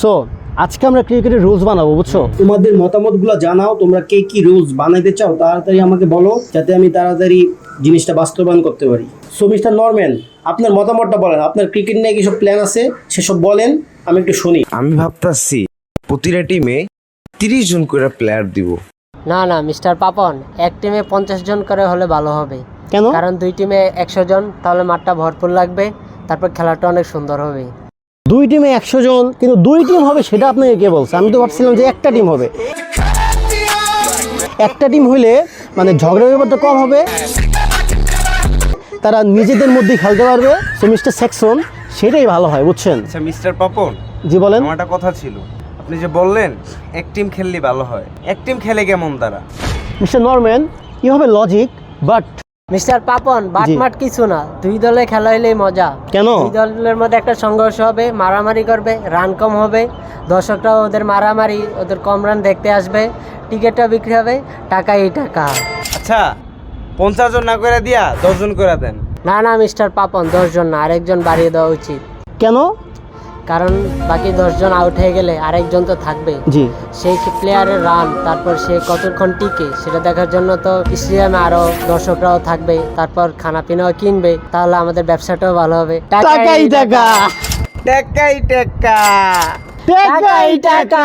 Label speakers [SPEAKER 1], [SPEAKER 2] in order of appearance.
[SPEAKER 1] So আজকে আমরা ক্রিকেটের রুলস বানাবো, বুঝছো? তোমাদের মতামতগুলো জানাও, তোমরা কে কি রুলস বানাইতে চাও তাড়াতাড়ি আমাকে বলো, যাতে আমি তাড়াতাড়ি জিনিসটা বাস্তবায়ন করতে পারি। সো মিস্টার নরম্যান, আপনার মতামতটা বলেন। আপনার ক্রিকেট নিয়ে কিছু প্ল্যান আছে, সেসব বলেন, আমি একটু শুনি।
[SPEAKER 2] আমি ভাবতাছি প্রতিটা টিমে 30 জন করে প্লেয়ার দিব।
[SPEAKER 3] না না মিস্টার পাপন, এক টিমে 50 জন করে হলে ভালো হবে।
[SPEAKER 1] কেন?
[SPEAKER 3] কারণ দুই টিমে 100 জন, তাহলে মাঠটা ভরপুর লাগবে, তারপর খেলাটা অনেক সুন্দর হবে।
[SPEAKER 1] দুই টিমে 100 জন, কিন্তু দুই টিম হবে সেটা আপনাকে কে বলছে? আমি তো ভাবছিলাম যে একটা টিম হবে। একটা টিম হইলে মানে ঝগড়া ব্যাপারটা কম হবে, তারা নিজেদের মধ্যেই খেলতে পারবে। সো মিস্টার সেকশন, সেটাই ভালো হয়, বুঝছেন?
[SPEAKER 2] আচ্ছা মিস্টার পাপন,
[SPEAKER 1] জি বলেন।
[SPEAKER 2] আমার একটা কথা ছিল। আপনি যে বললেন এক টিম খেললে ভালো হয়, এক টিম খেলে কেমন তারা?
[SPEAKER 1] Mister Norman, you have a logic, but
[SPEAKER 3] mister Papon, বাটমাট কিছু না, দুই দলে খেলা হইলেই মজা।
[SPEAKER 1] কেন?
[SPEAKER 3] দুই দলের মধ্যে একটা সংঘর্ষ হবে, মারামারি করবে, রান কম হবে, দর্শকরাও ওদের মারামারি, ওদের কম রান দেখতে আসবে, টিকিটটা বিক্রি হবে, টাকাই টাকা।
[SPEAKER 2] আচ্ছা 50 জন না করে দিয়া 10 জন করে দেন।
[SPEAKER 3] না না মিস্টার পাপন, 10 জন না, আরেকজন বাড়িয়ে দেওয়া উচিত।
[SPEAKER 1] কেন?
[SPEAKER 3] কারণ বাকি 10 জন আউট হয়ে গেলে আরেকজন তো থাকবে।
[SPEAKER 1] জি।
[SPEAKER 3] সেই প্লেয়ারের রান, তারপর সে কতক্ষণ টিকে সেটা দেখার জন্য তো স্টেডিয়ামে আরো দর্শকরাও থাকবে, তারপর খানা পিনাও কিনবে, তাহলে আমাদের ব্যবসাটাও ভালো হবে।
[SPEAKER 1] টাকাই টাকা,
[SPEAKER 2] টাকাই টাকা।
[SPEAKER 1] টাকাই টাকা।